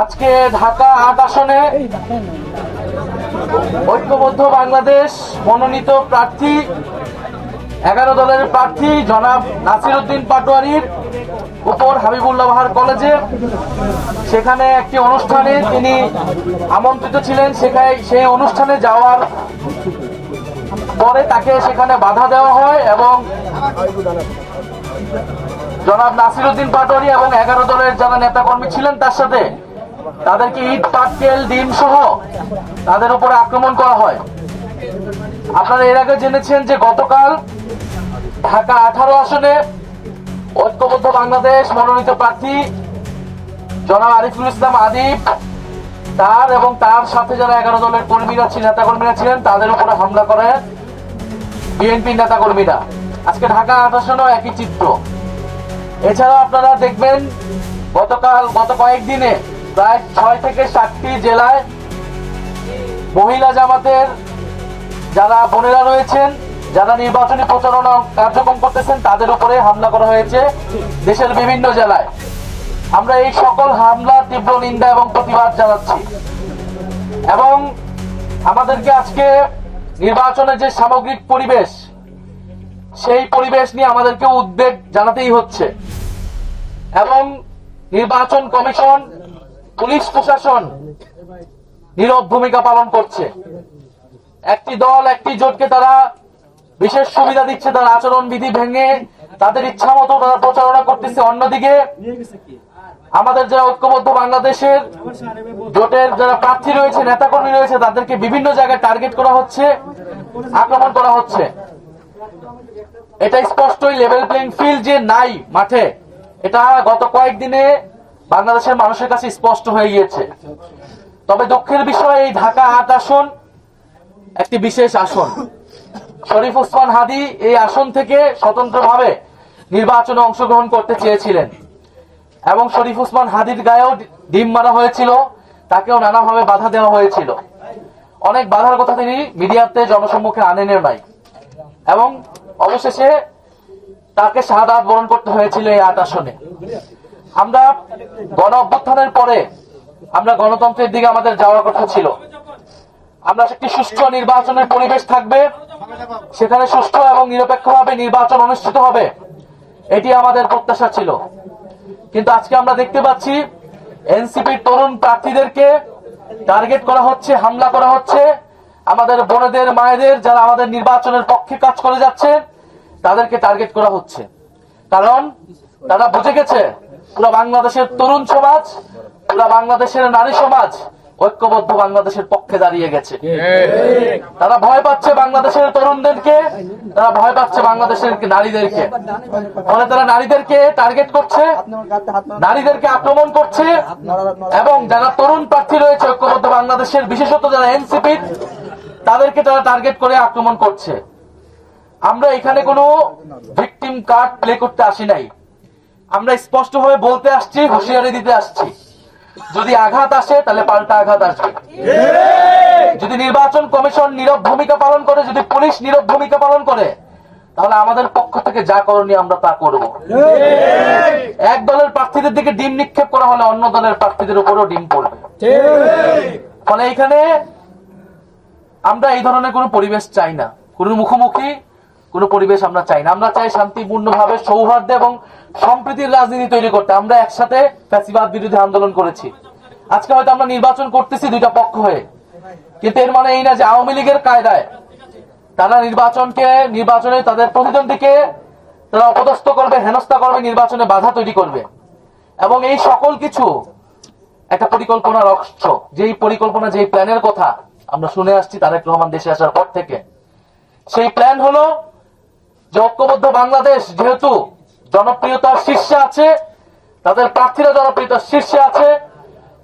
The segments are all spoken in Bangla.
আজকে ঢাকা ৮ আসনে ঐক্যবদ্ধ বাংলাদেশ মনোনীত প্রার্থী 11 দলের প্রার্থী জনাব নাসিরউদ্দিন পাটোয়ারীর উপর হাবিবুল্লাহ বাহার কলেজে সেখানে একটি অনুষ্ঠানে তিনি আমন্ত্রিত ছিলেন। সেই অনুষ্ঠানে যাওয়ার পরে তাকে সেখানে বাধা দেওয়া হয় এবং জনাব নাসিরউদ্দিন পাটোয়ারী এবং 11 দলের যারা নেতাকর্মী ছিলেন তার সাথে তাদেরকে ইট পাটকেল ডিম সহ তাদের উপরে আক্রমণ করা হয়। আপনারা এর আগে জেনেছেন যে গতকাল ঢাকা 18 আসনে ঐক্যবদ্ধ বাংলাদেশ মনোনীত প্রার্থী জনাব আরিফুল ইসলাম আদিব তার এবং তার সাথে যারা 11 দলের নেতাকর্মীরা ছিলেন তাদের উপরে হামলা করে বিএনপি নেতাকর্মীরা। আজকে ঢাকা 8 আসনেও একই চিত্র। এছাড়াও আপনারা দেখবেন গত কয়েকদিনে প্রায় 6 থেকে 7টি জেলায় মহিলা জামাতের যারা বোনেরা রয়েছেন, যারা নির্বাচনী প্রচারণা কার্যক্রম করতেছেন তাদের উপরে হামলা করা হয়েছে দেশের বিভিন্ন জেলায়। আমরা এই সকল হামলা তীব্র নিন্দা এবং প্রতিবাদ জানাচ্ছি এবং আমাদেরকে আজকে নির্বাচনের যে সামগ্রিক পরিবেশ সেই পরিবেশ নিয়ে আমাদেরকে উদ্বেগ জানাতেই হচ্ছে এবং নির্বাচন কমিশন পুলিশ প্রশাসন নীরব ভূমিকা পালন করছে। একটি দল একটি জোটকে তারা বিশেষ সুবিধা দিচ্ছে, তার আচরণ বিধি ভেঙে তাদের ইচ্ছা মতো তারা প্রচারণা করতেছে। অন্যদিকে আমাদের যারা ঐক্যবদ্ধ বাংলাদেশের জোটের যারা প্রার্থী রয়েছে, নেতাকর্মী রয়েছে, তাদেরকে বিভিন্ন জায়গায় টার্গেট করা হচ্ছে, আক্রমণ করা হচ্ছে। এটা স্পষ্টই লেভেল প্লেইং ফিল্ড যে নাই মাঠে, এটা গত কয়েকদিনে বাংলাদেশের মানুষের কাছে স্পষ্ট হয়ে গিয়েছে। তবে দুঃখের বিষয় এই ঢাকা 8 আসন একটি বিশেষ আসন। শরীফ ওসমান হাদী এই আসন থেকে স্বতন্ত্রভাবে নির্বাচনে অংশগ্রহণ করতে চেয়েছিলেন এবং শরীফ ওসমান হাদীর গায়েও ডিম মারা হয়েছিল, তাকেও নানাভাবে বাধা দেওয়া হয়েছিল। অনেক বাধার কথা তিনি মিডিয়াতে জনসম্মুখে আনেনও নাই এবং অবশেষে তাকে শাহাদাত বরণ করতে হয়েছিল এই 8 আসনে। আমরা গণ অভ্যুত্থানের পরে আমরা গণতন্ত্রের দিকে আমাদের যাওয়ার কথা ছিল। আমরা একটি সুষ্ঠু নির্বাচনের পরিবেশ থাকবে, সেখানে সুষ্ঠু এবং নিরপেক্ষভাবে নির্বাচন অনুষ্ঠিত হবে, এটি আমাদের প্রত্যাশা ছিল। কিন্তু আজকে আমরা দেখতে পাচ্ছি এনসিপির তরুণ প্রার্থীদেরকে টার্গেট করা হচ্ছে, হামলা করা হচ্ছে। আমাদের বোনেদের মায়েদের যারা আমাদের নির্বাচনের পক্ষে কাজ করে যাচ্ছে তাদেরকে টার্গেট করা হচ্ছে, কারণ তারা বুঝে গেছে পুরো বাংলাদেশের তরুণ সমাজ, পুরো বাংলাদেশের নারী সমাজ ঐক্যবদ্ধ বাংলাদেশের পক্ষে দাঁড়িয়ে গেছে। তারা ভয় পাচ্ছে বাংলাদেশের তরুণদেরকে, তারা ভয় পাচ্ছে বাংলাদেশের নারীদেরকে, ফলে তারা নারীদেরকে টার্গেট করছে, নারীদেরকে আক্রমণ করছে এবং যারা তরুণ প্রার্থী রয়েছে ঐক্যবদ্ধ বাংলাদেশের, বিশেষত যারা এনসিপির, তাদেরকে তারা টার্গেট করে আক্রমণ করছে। আমরা এখানে কোনো ভিকটিম কার্ড প্লে করতে আসি নাই। আমরা স্পষ্টভাবে বলতে আসছি, হুঁশিয়ারি দিতে আসছি, যদি আঘাত আসে তাহলে পাল্টা আঘাত আসবে। যদি নির্বাচন কমিশন নীরব ভূমিকা পালন করে, যদি পুলিশ নীরব ভূমিকা পালন করে, তাহলে আমাদের পক্ষ থেকে যা করণীয় আমরা তা করব। এক দলের প্রার্থীদের দিকে ডিম নিক্ষেপ করা হলে অন্য দলের প্রার্থীদের উপরও ডিম পড়বে। ফলে এখানে আমরা এই ধরনের কোনো পরিবেশ চাই না, কোনো মুখোমুখি কোনো পরিবেশ আমরা চাই না। আমরা চাই শান্তিপূর্ণভাবে সৌহার্দ্য এবং সম্প্রীতির রাজনীতি তৈরি করতে। আমরা একসাথে ফ্যাসিবাদ বিরোধী আন্দোলন করেছি। আজকে হয়তো আমরা নির্বাচন করতেছি দুইটা পক্ষ হয়ে, কিন্তু এর মানে এই না যে আওয়ামী লীগের কায়দায় তারা নির্বাচনে তাদের প্রতিদ্বন্দ্বীকে তারা অপদস্থ করবে, হেনস্থা করবে, নির্বাচনে বাধা তৈরি করবে। এবং এই সকল কিছু একটা পরিকল্পনার অংশ, যেই পরিকল্পনা, যেই প্ল্যানের কথা আমরা শুনে আসছি তারেক রহমান দেশে আসার পর থেকে। সেই প্ল্যান হলো যে ঐক্যবদ্ধ বাংলাদেশ যেহেতু জনপ্রিয়তার শীর্ষে আছে, তাদের প্রার্থীরা জনপ্রিয়তার শীর্ষে আছে,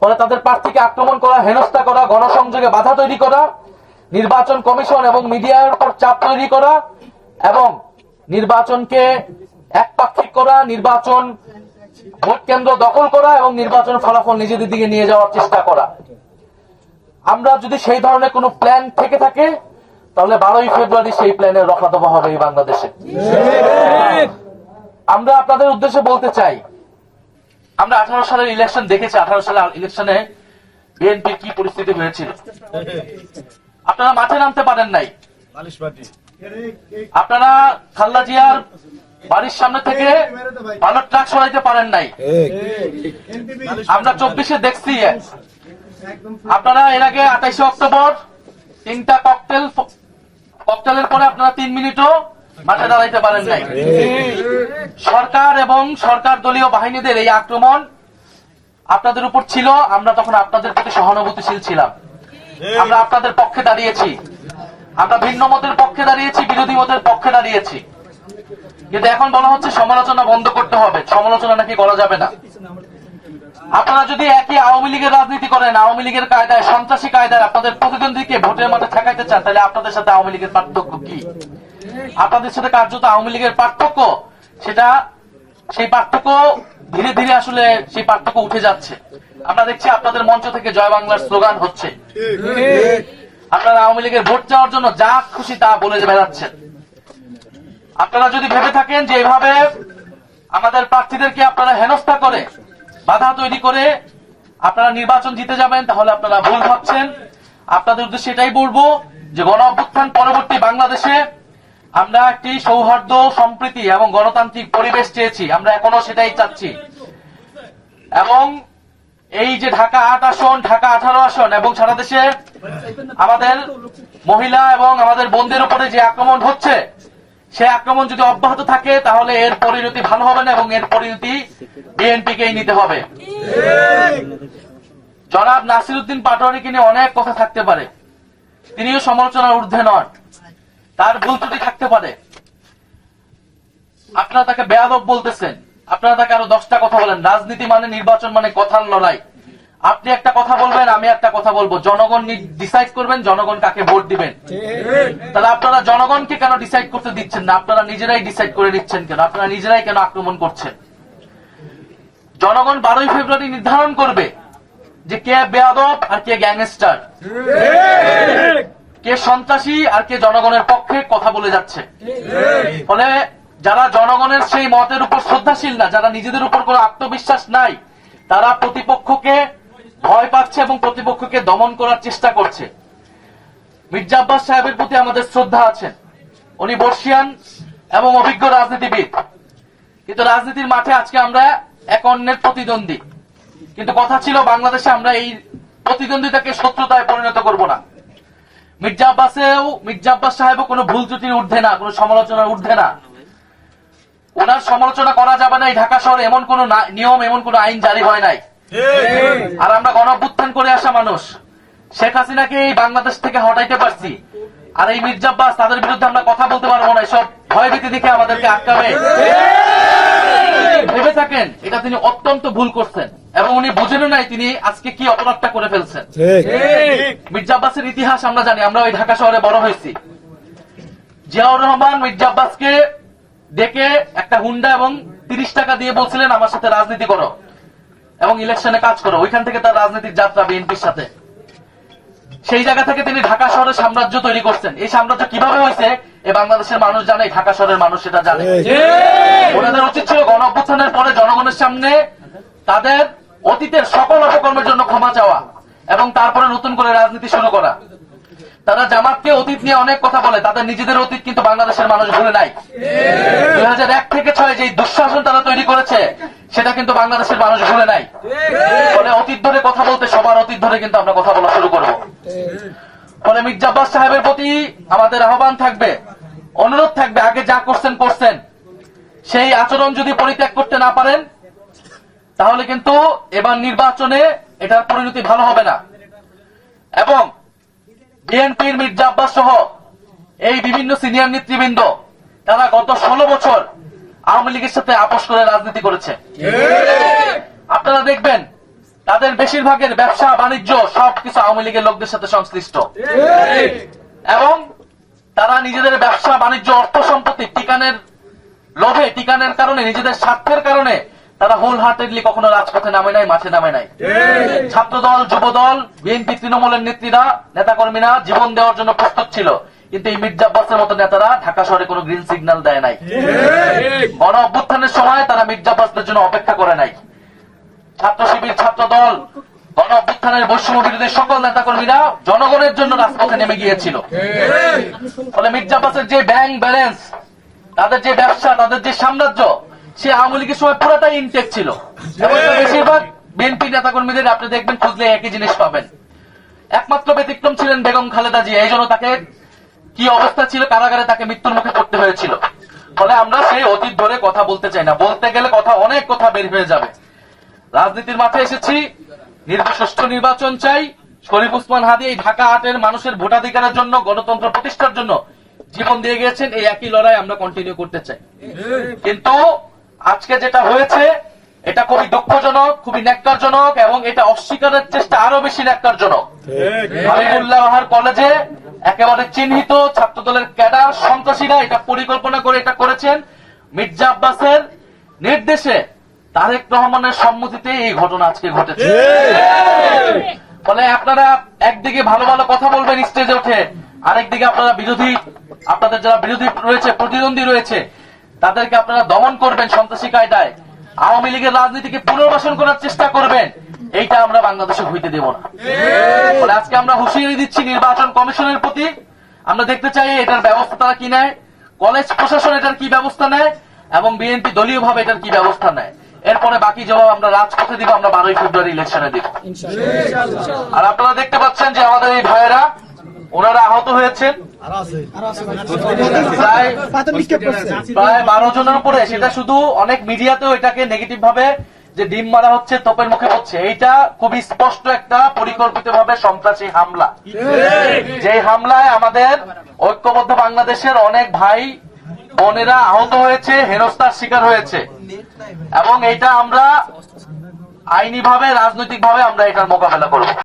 ফলে তাদের প্রার্থীকে আক্রমণ করা, হেনস্থা করা, গণসংযোগে বাধা তৈরি করা, নির্বাচন কমিশন এবং মিডিয়ার উপর চাপ তৈরি করা এবং নির্বাচনকে একপাক্ষিক করা, নির্বাচন ভোট কেন্দ্র দখল করা এবং নির্বাচন ফলাফল নিজেদের দিকে নিয়ে যাওয়ার চেষ্টা করা। আমরা যদি সেই ধরনের কোনো প্ল্যান থেকে থাকে তাহলে 12ই ফেব্রুয়ারি সেই প্ল্যানের রফাদফা হবে এই বাংলাদেশে। আমরা আপনাদের উদ্দেশ্যে বলতে চাই, আমরা 18 সালের ইলেকশন দেখেছি। 18 সালের ইলেকশনে বিএনপির কি পরিস্থিতি হয়েছিল। আপনারা মাঠে নামতে পারেন নাই। আপনারা খালেদা জিয়ার বাড়ির সামনে থেকে ভালো ট্রাক সরাইতে পারেন নাই। আমরা 24-এ দেখছি। আপনারা এর আগে 28 অক্টোবর 3টা ককটেলের পরে আপনারা 3 মিনিটও মাঠে দাঁড়াইতে পারেন নাই। সরকার এবং সরকার দলীয় বাহিনীদের এই আক্রমণ আপনাদের উপর ছিল। আমরা তখন আপনাদের প্রতি সহানুভূতিশীল ছিলাম। আমরা আপনাদের পক্ষে দাঁড়িয়েছি। আমরা ভিন্ন মতের পক্ষে দাঁড়িয়েছি, বিরোধী মতের পক্ষে দাঁড়িয়েছি। কিন্তু এখন বলা হচ্ছে সমালোচনা বন্ধ করতে হবে। সমালোচনা নাকি করা যাবে না। আপনারা যদি একই আওয়ামী লীগের রাজনীতি করেন, আওয়ামী লীগের কায়দায়, সন্ত্রাসী কায়দায় আপনাদের প্রতিদ্বন্দ্বীকে ভোটের মাঠে ঠেকাইতে চান, তাহলে আপনাদের সাথে আওয়ামী লীগের পার্থক্য কি? আপনাদের সাথে কার্যত আওয়ামী লীগের পার্থক্য, সেই পার্থক্য ধীরে ধীরে আসলে সেই পার্থক্য উঠে যাচ্ছে। আমরা দেখছি আপনাদের মঞ্চ থেকে জয় বাংলার স্লোগান হচ্ছে। আপনারা আওয়ামী লীগের ভোট চাওয়ার জন্য যা খুশি তা বলে বেড়াচ্ছেন। আপনারা যদি ভেবে থাকেন যে এভাবে আমাদের প্রার্থীদেরকে আপনারা হেনস্থা করে, বাধা তৈরি করে আপনারা নির্বাচন জিতে যাবেন, তাহলে আপনারা ভুল ভাবছেন। আপনাদের উদ্দেশ্যে এটাই বলবো যে গণ অভ্যুত্থান পরবর্তী বাংলাদেশে আমরা একটি সৌহার্দ্য, সম্প্রীতি এবং গণতান্ত্রিক পরিবেশ চেয়েছি। আমরা এখনো সেটাই চাচ্ছি। এবং এই যে ঢাকা 8 আসন, ঢাকা 18 আসন এবং সারা দেশে আমাদের মহিলা এবং আমাদের বোনদের উপরে যে আক্রমণ হচ্ছে, সে আক্রমণ যদি অব্যাহত থাকে তাহলে এর পরিণতি ভালো হবে না এবং এর পরিণতি বিএনপিকেই নিতে হবে। জনাব নাসিরউদ্দিন পাটোয়ারীকে নিয়ে অনেক কথা থাকতে পারে। তিনিও সমালোচনার ঊর্ধ্বে নন। তার ভুল ত্রুটি থাকতে পারে। আপনারা তাকে বেয়াদব বলতেছেন। আপনারা তাকে আরো 10টা কথা বলেন। রাজনীতি মানে, নির্বাচন মানে কথার লড়াই। আপনি একটা কথা বলবেন, আমি একটা কথা বলবো। জনগণ ডিসাইড করবেন জনগণ কাকে ভোট দিবেন। তাহলে আপনারা জনগণকে কেন ডিসাইড করতে দিচ্ছেন না? আপনারা নিজেরাই ডিসাইড করে নিচ্ছেন কেন? আপনারা নিজেরাই কেন আক্রমণ করছেন? জনগণ 12ই ফেব্রুয়ারি নির্ধারণ করবে যে কে বেয়াদব আর কে গ্যাংস্টার, কে সন্ত্রাসী আর কে জনগণের পক্ষে কথা বলে যাচ্ছে। ফলে যারা জনগণের সেই মতের উপর শ্রদ্ধাশীল না, যারা নিজেদের উপর কোনো আত্মবিশ্বাস নাই, তারা প্রতিপক্ষকে ভয় পাচ্ছে এবং প্রতিপক্ষকে দমন করার চেষ্টা করছে। মির্জা আব্বাস সাহেবের প্রতি আমাদের শ্রদ্ধা আছেন। উনি বর্ষিয়ান এবং অভিজ্ঞ রাজনীতিবিদ। কিন্তু রাজনীতির মাঠে আজকে আমরা এক অন্যের প্রতিদ্বন্দ্বী। কিন্তু কথা ছিল বাংলাদেশে আমরা এই প্রতিদ্বন্দ্বিতাকে শত্রুতায় পরিণত করব না। মির্জা আব্বাস সাহেবও কোনো ভুল ত্রুটির ঊর্ধ্বে না, কোনো সমালোচনার ঊর্ধ্বে না। ওনার সমালোচনা করা যাবে না। এই ঢাকা শহরে এমন কোন নিয়ম, এমন কোন আইন জারি হয় নাই। আর আমরা গণ অভ্যুত্থান করে আসা মানুষ। শেখ হাসিনাকে এই বাংলাদেশ থেকে হটাইতে পারছি। আর এই মির্জা আব্বাস, তাদের বিরুদ্ধে আমরা কথা বলতে পারবো না। এসব ভয়ভীতি দেখে আমাদেরকে আটকাবে ভেবে থাকেন, এটা তিনি অত্যন্ত ভুল করছেন এবং উনি বুঝেনও নাই তিনি আজকে কি অপরাধটা করে ফেলছেন। মির্জা আব্বাসের ইতিহাস আমরা জানি। আমরা ওই ঢাকা শহরে বড় হয়েছি। জিয়াউর রহমান মির্জা আব্বাসকে ডেকে একটা হুন্ডা এবং 30 টাকা দিয়ে বলছিলেন আমার সাথে রাজনীতি করো এবং ইলেকশনে কাজ করো। ওইখান থেকে তার রাজনীতির যাত্রা বিএনপির সাথে। সেই জায়গা থেকে তিনি ঢাকা শহরের সাম্রাজ্য তৈরি করছেন। এই সাম্রাজ্য কিভাবে হয়েছে এই বাংলাদেশের মানুষ জানে, ঢাকা শহরের মানুষ সেটা জানে। ওনাদের উচিত ছিল গণ অভ্যুত্থানের পরে জনগণের সামনে তাদের অতীতের সকল অপকর্মের জন্য ক্ষমা চাওয়া এবং তারপরে নতুন করে রাজনীতি শুরু করা। তারা জামাতকে অতীত নিয়ে অনেক কথা বলে, তাদের নিজেদের অতীত কিন্তু বাংলাদেশের মানুষ ভুলে নাই। 2001 থেকে 6 যে দুঃশাসন তারা তৈরি করেছে সেটা কিন্তু বাংলাদেশের মানুষ ভুলে নাই। ফলে অতীত ধরে কথা বলতে সবার অতীত ধরে কিন্তু আমরা কথা বলা শুরু করব। ফলে মির্জা আব্বাস সাহেবের প্রতি আমাদের আহ্বান থাকবে, অনুরোধ থাকবে, আগে যা করছেন সেই আচরণ যদি পরিত্যাগ করতে না পারেন তাহলে কিন্তু এবার নির্বাচনে এটার পরিণতি ভালো হবে না। এবং বিএনপির মির্জা আব্বাস সহ এই বিভিন্ন সিনিয়র নেতৃবৃন্দ তারা গত 16 বছর আওয়ামী লীগের সাথে আপোষ করে রাজনীতি করেছে। আপনারা দেখবেন তাদের বেশিরভাগের ব্যবসা বাণিজ্য সবকিছু আওয়ামী লীগের লোকদের সাথে সংশ্লিষ্ট এবং তারা নিজেদের ব্যবসা বাণিজ্য, অর্থ সম্পত্তি টিকানের লোভে, টিকানের কারণে, নিজেদের স্বার্থের কারণে তারা হোল হার্টেডলি কখনো রাজপথে নামে নাই, মাঠে নামে নাই। ছাত্রদল, যুবদল, বিএনপি, তৃণমূলের নেত্রীরা, নেতাকর্মীরা জীবন দেওয়ার জন্য প্রস্তুত ছিল। কিন্তু এই মির্জা আব্বাসের মতো নেতারা ঢাকা শহরে কোনো গ্রিন সিগন্যাল দেয় নাই। গণ অভ্যুত্থানের সময় তারা মির্জা আব্বাসদের জন্য অপেক্ষা করে নাই। ছাত্র শিবির, ছাত্র দল, গণ অভ্যুত্থানের বৈষম্য বিরোধী সকল নেতাকর্মীরা জনগণের জন্য রাজপথে নেমে গিয়েছিল। ফলে মির্জা আব্বাসের যে ব্যাংক ব্যালেন্স, তাদের যে ব্যবসা, তাদের যে সাম্রাজ্য, সে আওয়ামী লীগের সময় পুরোটাই ইনটেক ছিল। এবং বেশিরভাগ বিএনপি নেতাকর্মীদের আপনি দেখবেন খুঁজলে একই জিনিস পাবেন। একমাত্র ব্যতিক্রম ছিলেন বেগম খালেদা জিয়া। এই জন্য তাকে কি অবস্থা ছিল, কারাগারে তাকে মৃত্যুর মুখে পড়তে হয়েছিল। ফলে আমরা সেই অতীত ধরে কথা বলতে চাই না, বলতে গেলে অনেক কথা বের হয়ে যাবে। রাজনীতির মাঠে এসেছি, সুষ্ঠু নির্বাচন চাই। শরীফ ওসমান হাদী এই ঢাকা ৮-এর মানুষের ভোটাধিকারের জন্য, গণতন্ত্র প্রতিষ্ঠার জন্য জীবন দিয়ে গিয়েছেন। এই একই লড়াই আমরা কন্টিনিউ করতে চাই। কিন্তু আজকে যেটা হয়েছে এটা খুবই দুঃখজনক, খুবই ন্যাক্কারজনক, এবং এটা অস্বীকারের চেষ্টা আরো বেশি ন্যাক্কারজনক। হাবিবুল্লাহ বাহার কলেজে একেবারে চিহ্নিত ছাত্রদলের ক্যাডার সন্ত্রাসীরা এটা পরিকল্পনা করে এটা করেছেন। মির্জা আব্বাসের নির্দেশে, তারেক রহমানের সম্মতিতে এই ঘটনা আজকে ঘটেছে। ফলে আপনারা একদিকে ভালো ভালো কথা বলবেন স্টেজে উঠে, আরেকদিকে আপনারা বিরোধী, আপনাদের যারা বিরোধী রয়েছে, প্রতিদ্বন্দ্বী রয়েছে, তাদেরকে আপনারা দমন করবেন সন্ত্রাসী কায়দায়, আওয়ামী লীগের রাজনীতিকে পুনর্বাসন করার চেষ্টা করবেন। এইটা আমরা বাংলাদেশে হইতে দেব না। ফলে আজকে আমরা হুঁশিয়ারি দিচ্ছি নির্বাচন কমিশনের প্রতি। আমরা দেখতে চাই এটার ব্যবস্থা তারা কি নেয়, কলেজ প্রশাসন এটার কি ব্যবস্থা নেয়, এবং বিএনপি দলীয় ভাবে এটার কি ব্যবস্থা নেয়। এরপরে বাকি জবাব আমরা রাজপথে দিব, আমরা 12ই ফেব্রুয়ারি ইলেকশনে দিব। আর আপনারা দেখতে পাচ্ছেন যে আমাদের এই ভাইয়েরা, ওনারা আহত হয়েছেন প্রায় 12 জনের উপরে। সেটা শুধু অনেক মিডিয়াতেও এটাকে নেগেটিভ ভাবে যে ডিম মারা হচ্ছে, তোপের মুখে হচ্ছে, এইটা খুবই স্পষ্ট একটা পরিকল্পিত ভাবে সন্ত্রাসী হামলা। যে হামলায় আমাদের ঐক্যবদ্ধ বাংলাদেশের অনেক ভাই বোনেরা আহত হয়েছে, হেনস্থার শিকার হয়েছে, এবং এটা আমরা আইনি ভাবে, রাজনৈতিক ভাবে আমরা এটার মোকাবেলা করব।